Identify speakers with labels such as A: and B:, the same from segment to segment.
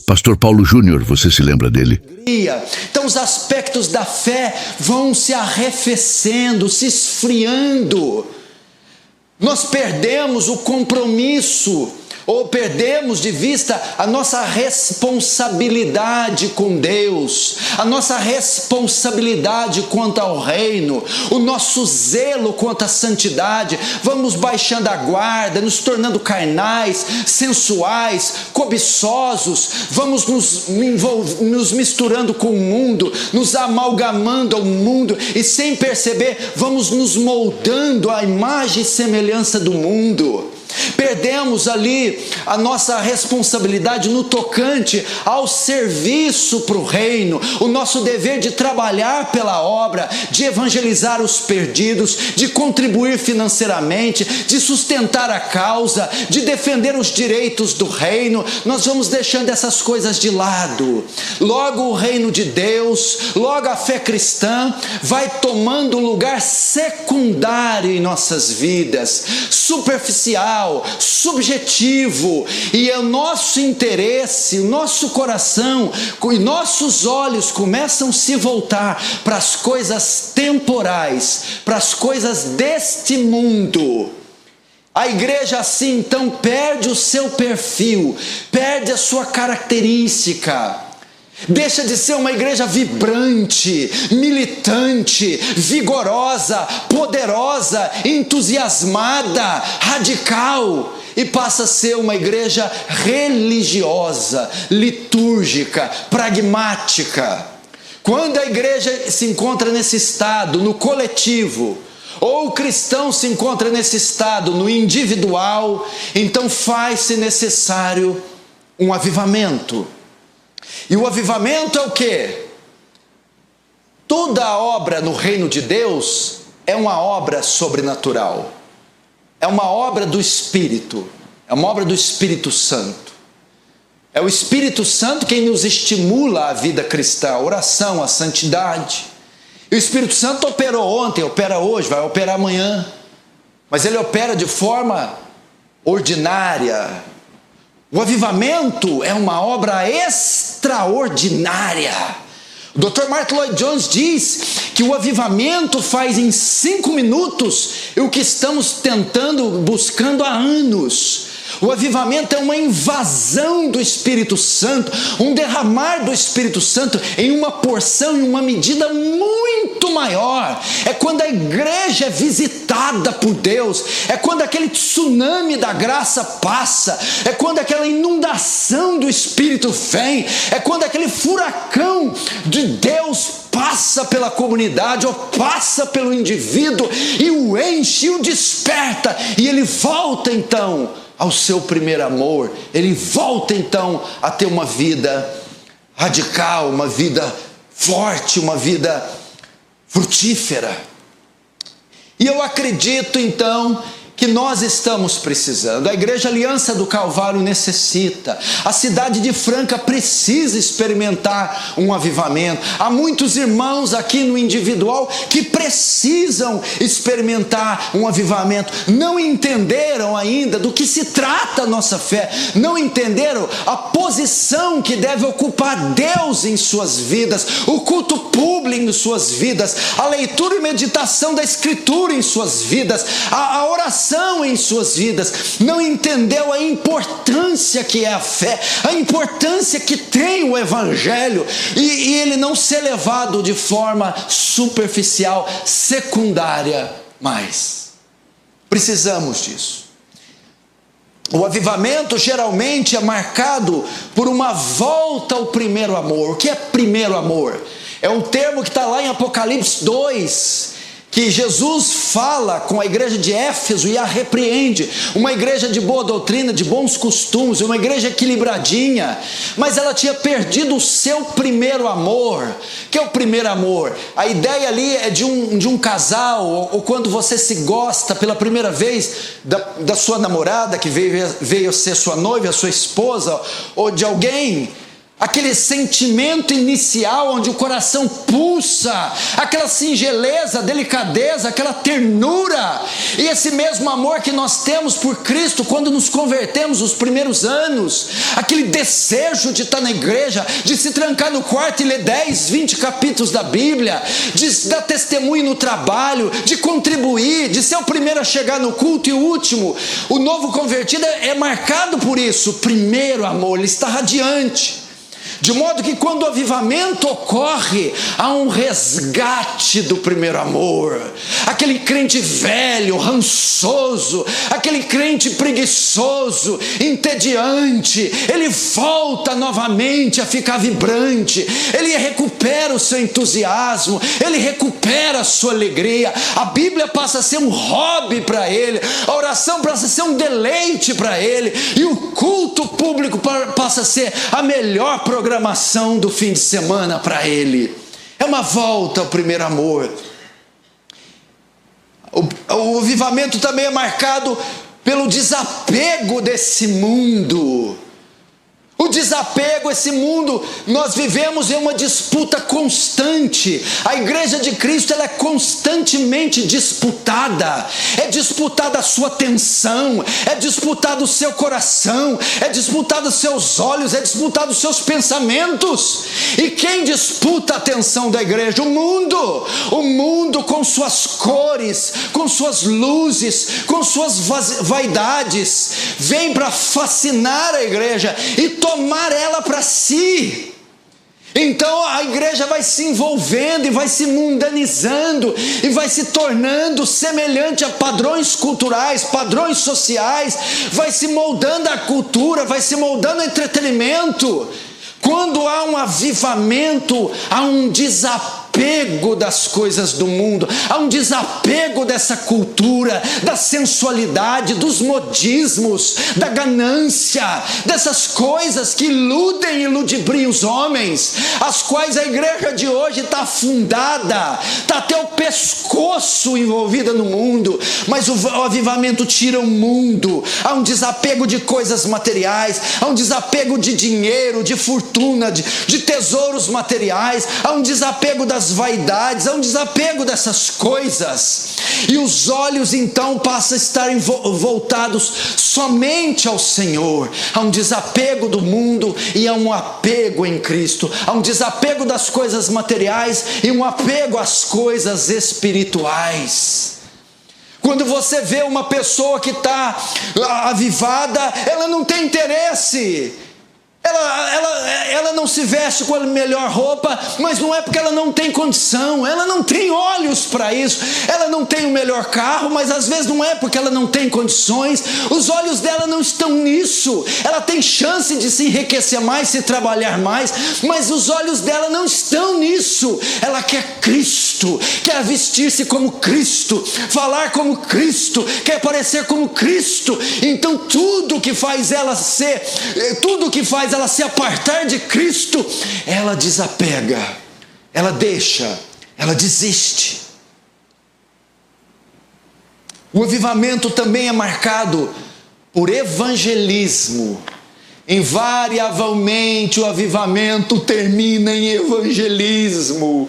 A: Pastor Paulo Júnior, você se lembra dele?
B: Então os aspectos da fé vão se arrefecendo, se esfriando. Nós perdemos o compromisso, ou perdemos de vista a nossa responsabilidade com Deus, a nossa responsabilidade quanto ao reino, o nosso zelo quanto à santidade. Vamos baixando a guarda, nos tornando carnais, sensuais, cobiçosos, vamos nos misturando com o mundo, nos amalgamando ao mundo e sem perceber vamos nos moldando à imagem e semelhança do mundo. Perdemos ali a nossa responsabilidade no tocante ao serviço para o reino, o nosso dever de trabalhar pela obra, de evangelizar os perdidos, de contribuir financeiramente, de sustentar a causa, de defender os direitos do reino. Nós vamos deixando essas coisas de lado. Logo o reino de Deus, logo a fé cristã vai tomando um lugar secundário em nossas vidas, superficial, subjetivo, e o nosso interesse, o nosso coração e nossos olhos começam a se voltar para as coisas temporais, para as coisas deste mundo. A igreja assim então perde o seu perfil, perde a sua característica. Deixa de ser uma igreja vibrante, militante, vigorosa, poderosa, entusiasmada, radical, e passa a ser uma igreja religiosa, litúrgica, pragmática. Quando a igreja se encontra nesse estado, no coletivo, ou o cristão se encontra nesse estado, no individual, então faz-se necessário um avivamento. E o avivamento é o quê? Toda a obra no reino de Deus é uma obra sobrenatural. É uma obra do Espírito. É uma obra do Espírito Santo. É o Espírito Santo quem nos estimula a vida cristã, a oração, a santidade. E o Espírito Santo operou ontem, opera hoje, vai operar amanhã. Mas ele opera de forma ordinária. O avivamento é uma obra extraordinária. O Dr. Martyn Lloyd-Jones diz que o avivamento faz em 5 minutos o que estamos buscando há anos. O avivamento é uma invasão do Espírito Santo, um derramar do Espírito Santo em uma porção, em uma medida muito maior. É quando a igreja é visitada por Deus, é quando aquele tsunami da graça passa, é quando aquela inundação do Espírito vem, é quando aquele furacão de Deus passa pela comunidade ou passa pelo indivíduo e o enche, e o desperta, e ele volta então ao seu primeiro amor, ele volta então a ter uma vida radical, uma vida forte, uma vida frutífera. E eu acredito então que nós estamos precisando. A Igreja Aliança do Calvário necessita. A cidade de Franca precisa experimentar um avivamento. Há muitos irmãos aqui no individual que precisam experimentar um avivamento. Não entenderam ainda do que se trata a nossa fé. Não entenderam a posição que deve ocupar Deus em suas vidas, o culto público em suas vidas, a leitura e meditação da Escritura em suas vidas, a oração em suas vidas. Não entendeu a importância que é a fé, a importância que tem o Evangelho, e ele não ser levado de forma superficial, secundária mais. Precisamos disso. O avivamento geralmente é marcado por uma volta ao primeiro amor. O que é primeiro amor? É um termo que está lá em Apocalipse 2, que Jesus fala com a igreja de Éfeso e a repreende. Uma igreja de boa doutrina, de bons costumes, uma igreja equilibradinha, mas ela tinha perdido o seu primeiro amor. O que é o primeiro amor? A ideia ali é de um casal, ou quando você se gosta pela primeira vez da sua namorada, que veio ser sua noiva, sua esposa, ou de alguém. aquele sentimento inicial onde o coração pulsa, aquela singeleza, delicadeza, aquela ternura, e esse mesmo amor que nós temos por Cristo quando nos convertemos nos primeiros anos, aquele desejo de estar na igreja, de se trancar no quarto e ler 10, 20 capítulos da Bíblia, de dar testemunho no trabalho, de contribuir, de ser o primeiro a chegar no culto e o último. O novo convertido é marcado por isso, o primeiro amor, ele está radiante. De modo que quando o avivamento ocorre, há um resgate do primeiro amor. Aquele crente velho, rançoso, aquele crente preguiçoso, entediante, ele volta novamente a ficar vibrante, ele recupera o seu entusiasmo, ele recupera a sua alegria. A Bíblia passa a ser um hobby para ele, a oração passa a ser um deleite para ele, e o culto público passa a ser a melhor programação do fim de semana para ele. É uma volta ao primeiro amor. O avivamento também é marcado pelo desapego desse mundo. O desapego, esse mundo, nós vivemos em uma disputa constante. A igreja de Cristo, ela é constantemente disputada. É disputada a sua atenção, é disputado o seu coração, é disputado os seus olhos, é disputado os seus pensamentos. E quem disputa a atenção da igreja? O mundo. O mundo com suas cores, com suas luzes, com suas vaidades, vem para fascinar a igreja e tomar ela para si. Então a igreja vai se envolvendo e vai se mundanizando e vai se tornando semelhante a padrões culturais, padrões sociais, vai se moldando a cultura, vai se moldando o entretenimento. Quando há um avivamento, há um desapego das coisas do mundo, há um desapego dessa cultura, da sensualidade, dos modismos, da ganância, dessas coisas que iludem e ludibriam os homens, as quais a igreja de hoje está afundada, está até o pescoço envolvida no mundo. Mas o avivamento tira o mundo, há um desapego de coisas materiais, há um desapego de dinheiro, de fortuna, de tesouros materiais, há um desapego das vaidades, há um desapego dessas coisas, e os olhos então passam a estar voltados somente ao Senhor. Há um desapego do mundo e há um apego em Cristo, há um desapego das coisas materiais e um apego às coisas espirituais. Quando você vê uma pessoa que está avivada, ela não tem interesse. Ela não se veste com a melhor roupa, mas não é porque ela não tem condição, ela não tem olhos para isso. Ela não tem o melhor carro, mas às vezes não é porque ela não tem condições. Os olhos dela não estão nisso. Ela tem chance de se enriquecer mais, se trabalhar mais, mas os olhos dela não estão nisso. Ela quer Cristo, quer vestir-se como Cristo, falar como Cristo, quer parecer como Cristo. Então tudo que faz ela se apartar de Cristo, ela desapega, ela deixa, ela desiste. O avivamento também é marcado por evangelismo. Invariavelmente o avivamento termina em evangelismo.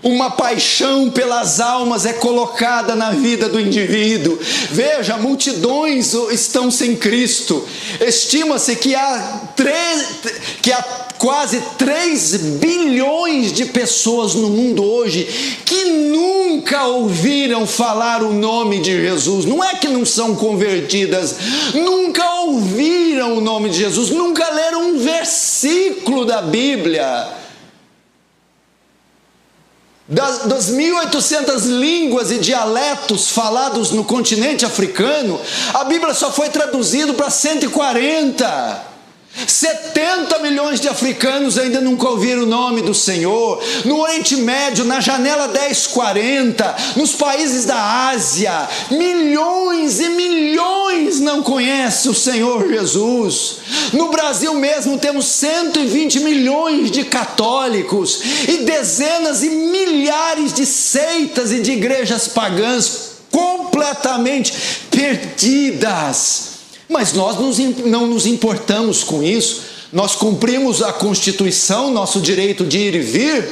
B: Uma paixão pelas almas é colocada na vida do indivíduo. Veja, multidões estão sem Cristo. Estima-se que há quase 3 bilhões de pessoas no mundo hoje que nunca ouviram falar o nome de Jesus. Não é que não são convertidas, nunca ouviram o nome de Jesus, nunca leram um versículo da Bíblia. Das 1.800 línguas e dialetos falados no continente africano, a Bíblia só foi traduzida para 140. 70 milhões de africanos ainda nunca ouviram o nome do Senhor. No Oriente Médio, na janela 1040, nos países da Ásia, milhões e milhões não conhecem o Senhor Jesus. No Brasil mesmo temos 120 milhões de católicos e dezenas e milhares de seitas e de igrejas pagãs completamente perdidas. Mas nós não nos importamos com isso. Nós cumprimos a Constituição, nosso direito de ir e vir,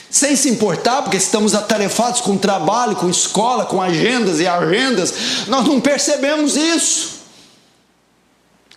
B: sem se importar, porque estamos atarefados com trabalho, com escola, com agendas e agendas. Nós não percebemos isso.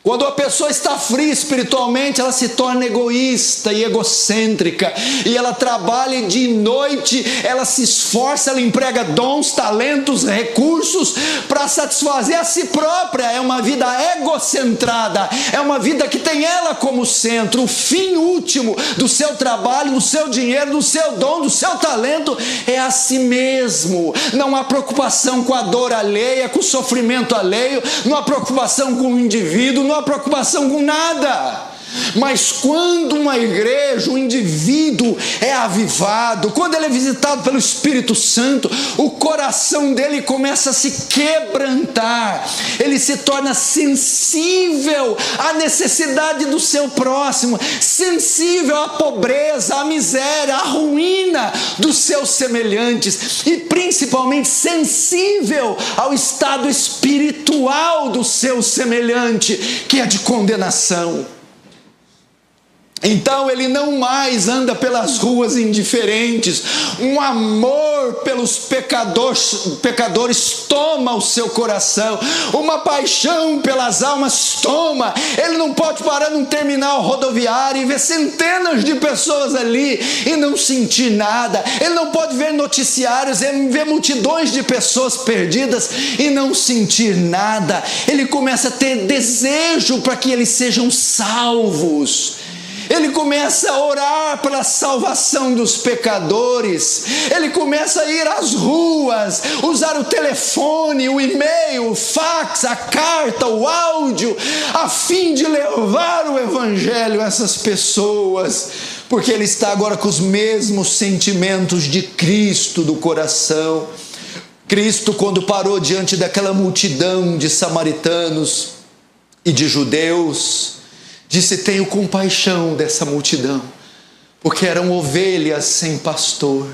B: Quando a pessoa está fria espiritualmente, ela se torna egoísta e egocêntrica, e ela trabalha e de noite, ela se esforça, ela emprega dons, talentos, recursos para satisfazer a si própria. É uma vida egocentrada, é uma vida que tem ela como centro. O fim último do seu trabalho, do seu dinheiro, do seu dom, do seu talento é a si mesmo. Não há preocupação com a dor alheia, com o sofrimento alheio, não há preocupação com o indivíduo, não há preocupação com nada. Mas quando uma igreja, um indivíduo é avivado, quando ele é visitado pelo Espírito Santo, o coração dele começa a se quebrantar, ele se torna sensível à necessidade do seu próximo, sensível à pobreza, à miséria, à ruína dos seus semelhantes, e principalmente sensível ao estado espiritual do seu semelhante, que é de condenação. Então ele não mais anda pelas ruas indiferentes. Um amor pelos pecadores toma o seu coração. Uma paixão pelas almas toma. Ele não pode parar num terminal rodoviário e ver centenas de pessoas ali e não sentir nada. Ele não pode ver noticiários e ver multidões de pessoas perdidas e não sentir nada. Ele começa a ter desejo para que eles sejam salvos. Ele começa a orar pela salvação dos pecadores. Ele começa a ir às ruas, usar o telefone, o e-mail, o fax, a carta, o áudio, a fim de levar o evangelho a essas pessoas, porque ele está agora com os mesmos sentimentos de Cristo do coração. Cristo, quando parou diante daquela multidão de samaritanos e de judeus, disse: tenho compaixão dessa multidão, porque eram ovelhas sem pastor.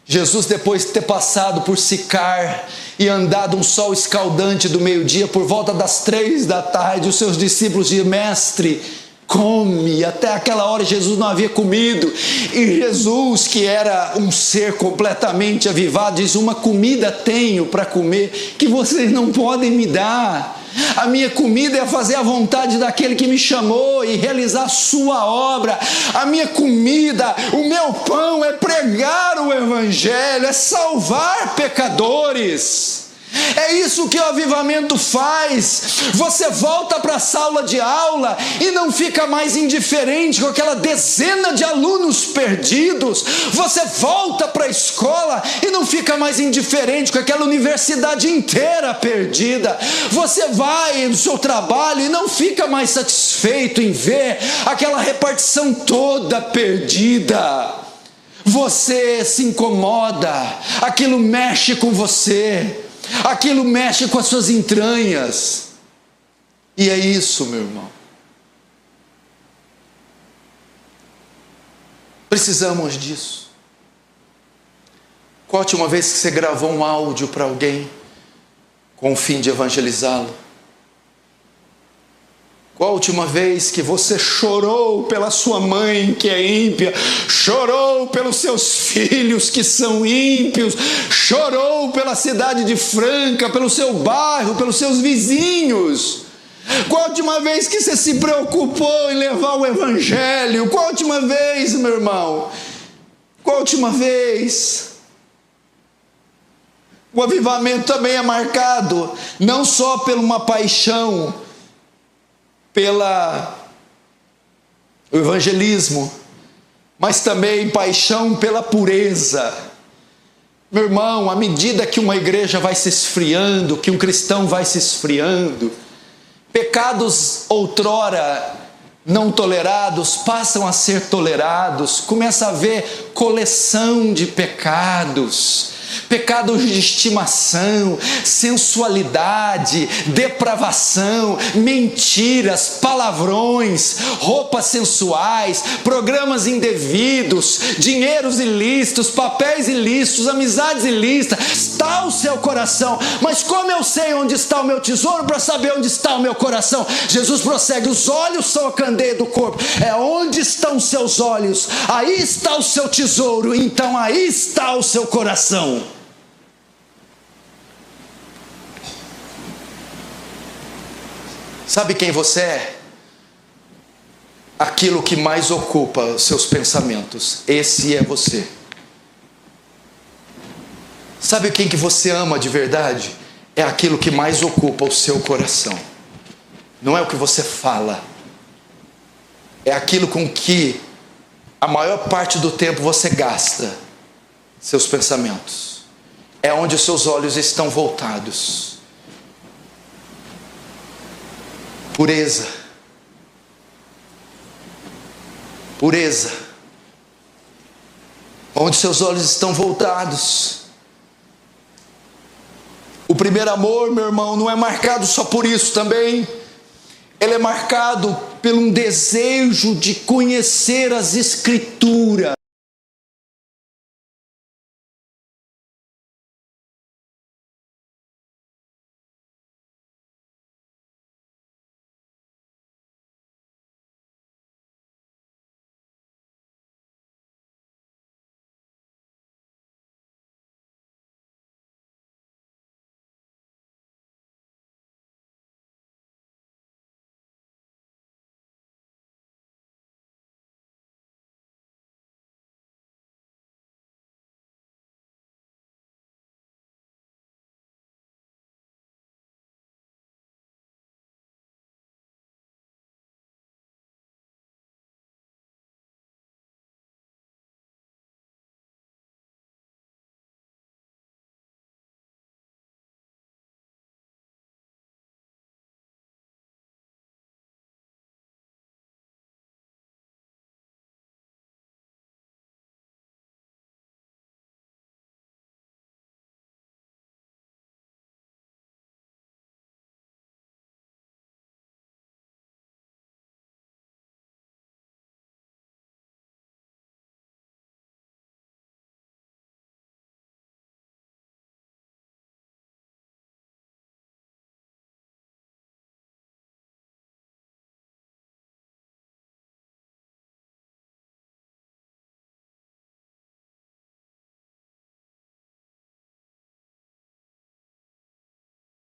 B: Jesus, depois de ter passado por Sicar e andado um sol escaldante do meio-dia, por volta das 3 da tarde, os seus discípulos diziam: mestre, come. Até aquela hora Jesus não havia comido, e Jesus, que era um ser completamente avivado, diz: uma comida tenho para comer que vocês não podem me dar. A minha comida é fazer a vontade daquele que me chamou e realizar a sua obra. A minha comida, o meu pão é pregar o evangelho, é salvar pecadores. É isso que o avivamento faz. Você volta para a sala de aula e não fica mais indiferente com aquela dezena de alunos perdidos. Você volta para a escola e não fica mais indiferente com aquela universidade inteira perdida. Você vai no seu trabalho e não fica mais satisfeito em ver aquela repartição toda perdida. Você se incomoda, aquilo mexe com você, aquilo mexe com as suas entranhas. E é isso, meu irmão. Precisamos disso. Qual a última vez que você gravou um áudio para alguém com o fim de evangelizá-lo? Qual a última vez que você chorou pela sua mãe que é ímpia, chorou pelos seus filhos que são ímpios, chorou pela cidade de Franca, pelo seu bairro, pelos seus vizinhos? Qual a última vez que você se preocupou em levar o evangelho? Qual a última vez, meu irmão? Qual a última vez? O avivamento também é marcado não só por uma paixão pelo evangelismo, mas também paixão pela pureza. Meu irmão, à medida que uma igreja vai se esfriando, que um cristão vai se esfriando, pecados outrora não tolerados passam a ser tolerados, começa a haver coleção de pecados. pecados de estimação, sensualidade, depravação, mentiras, palavrões, roupas sensuais, programas indevidos, dinheiros ilícitos, papéis ilícitos, amizades ilícitas. Está o seu coração. Mas como eu sei onde está o meu tesouro para saber onde está o meu coração? Jesus prossegue: os olhos são a candeia do corpo. É onde estão os seus olhos, aí está o seu tesouro, então aí está o seu coração. Sabe quem você é? Aquilo que mais ocupa os seus pensamentos. Esse é você. Sabe quem que você ama de verdade? É aquilo que mais ocupa o seu coração. Não é o que você fala. É aquilo com que a maior parte do tempo você gasta seus pensamentos. É onde os seus olhos estão voltados. Pureza. Pureza. Onde seus olhos estão voltados. O primeiro amor, meu irmão, não é marcado só por isso também. Ele é marcado por um desejo de conhecer as Escrituras.